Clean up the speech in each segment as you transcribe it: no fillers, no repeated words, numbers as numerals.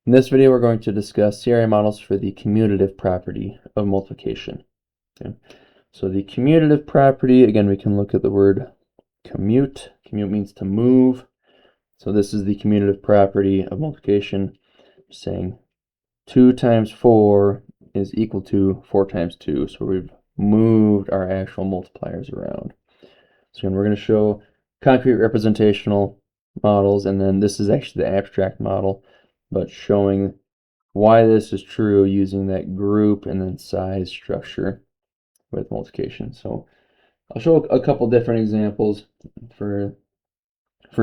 In this video, we're going to discuss CRA models for the commutative property of multiplication. Okay. So the commutative property, again, we can look at the word commute. Commute means to move. So this is the commutative property of multiplication, saying 2 times 4 is equal to 4 times 2. So we've moved our actual multipliers around. So again, we're going to show concrete representational models, and then this is actually the abstract model, but showing why this is true using that group and then size structure with multiplication. So I'll show a couple different examples for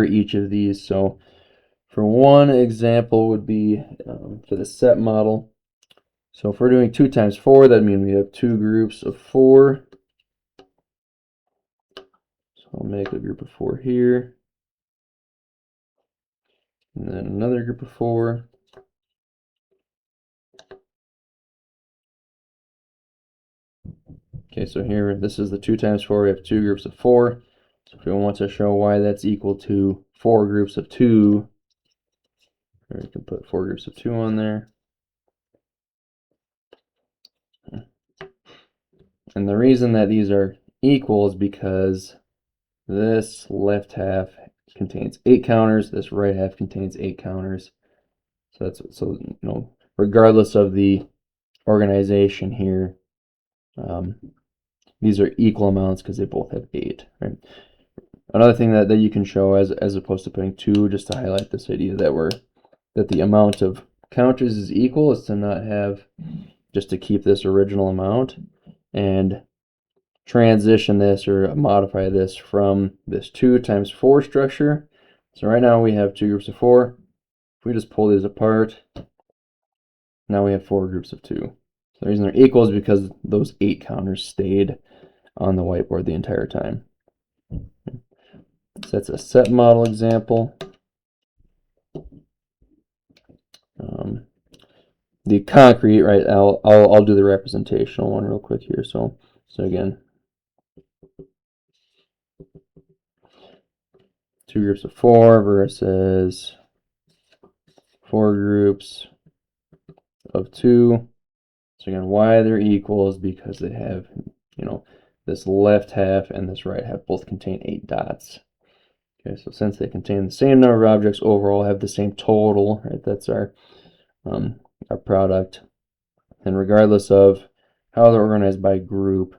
each of these. So for one example would be for the set model. So if we're doing 2 times 4, that means we have 2 groups of 4. So I'll make a group of 4 here, and then another group of 4. Okay, so here, this is the 2 times 4, we have 2 groups of 4. So if we want to show why that's equal to 4 groups of 2, or we can put 4 groups of 2 on there. And the reason that these are equal is because this left half contains 8 counters, this right half contains 8 counters. So regardless of the organization here, these are equal amounts because they both have 8, right? Another thing that you can show as opposed to putting 2, just to highlight this idea that the amount of counters is equal, is to not have, just to keep this original amount and transition this or modify this from this 2 times 4 structure. So right now we have 2 groups of 4. If we just pull these apart, now we have 4 groups of 2. So the reason they're equal is because those 8 counters stayed on the whiteboard the entire time. So that's a set model example. The concrete, right? I'll do the representational one real quick here. So again, 2 groups of 4 versus 4 groups of 2. So again, why they're equal is because they have, this left half and this right half both contain 8 dots. Okay, so since they contain the same number of objects overall, have the same total, right? That's our product. And regardless of how they're organized by group,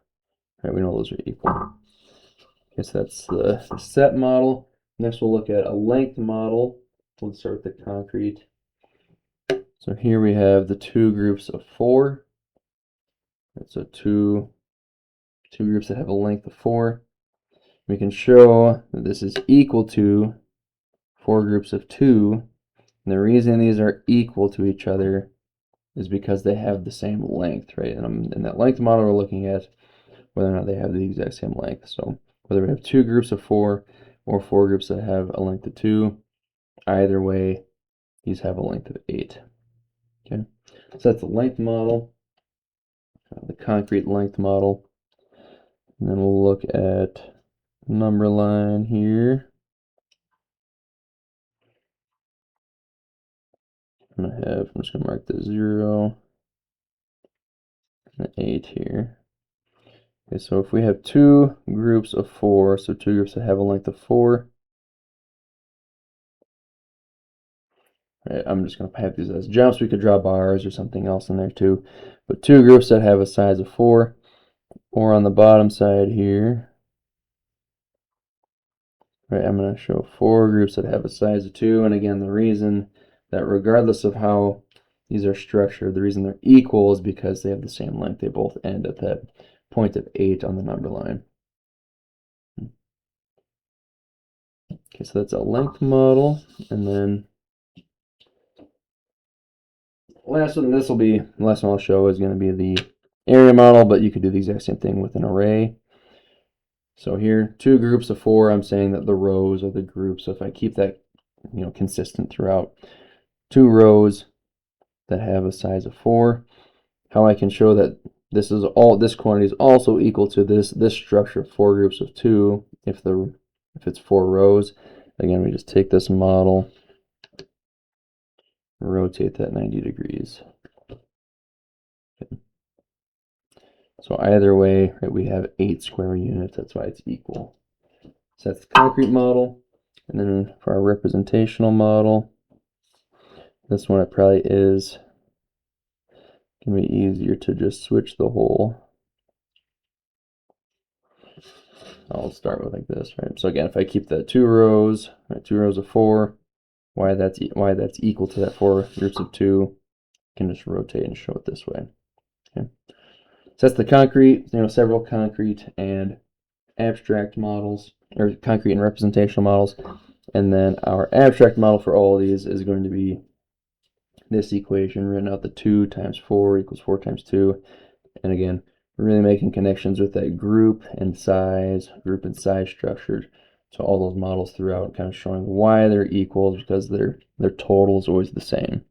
right, we know those are equal. Okay, so that's the set model. Next we'll look at a length model. We'll start with the concrete. So here we have the 2 groups of 4. Right, so two groups that have a length of 4. We can show that this is equal to 4 groups of 2. And the reason these are equal to each other is because they have the same length, right? And in that length model, we're looking at whether or not they have the exact same length. So whether we have 2 groups of 4 or 4 groups that have a length of 2, either way, these have a length of 8. Okay, so that's the length model, the concrete length model. And then we'll look at number line here. I'm just going to mark the 0 and the 8 here. Okay, so if we have 2 groups of 4, so 2 groups that have a length of 4, right, I'm just going to have these as jumps. We could draw bars or something else in there too. But 2 groups that have a size of 4, or on the bottom side here, right, I'm going to show 4 groups that have a size of 2. And again, the reason that regardless of how these are structured, the reason they're equal is because they have the same length. They both end at that point of 8 on the number line. Okay, so that's a length model. And then last one I'll show is going to be the area model, but you could do the exact same thing with an array. So here, 2 groups of 4, I'm saying that the rows are the groups. So if I keep that consistent throughout, 2 rows that have a size of 4, how I can show that this quantity is also equal to this structure of 4 groups of 2 if it's 4 rows. Again, we just take this model, rotate that 90 degrees. Okay. So either way, right, we have 8 square units. That's why it's equal. So that's the concrete model. And then for our representational model, this one it probably is going to be easier to just switch the whole. I'll start with like this, right? So again, if I keep the 2 rows, right, 2 rows of 4, why that's equal to that 4 groups of 2, can just rotate and show it this way. Okay. So that's the concrete, several concrete and abstract models, or concrete and representational models. And then our abstract model for all of these is going to be this equation, written out the 2 times 4 equals 4 times 2. And again, we're really making connections with that group and size structure to all those models throughout, kind of showing why they're equals, because their total is always the same.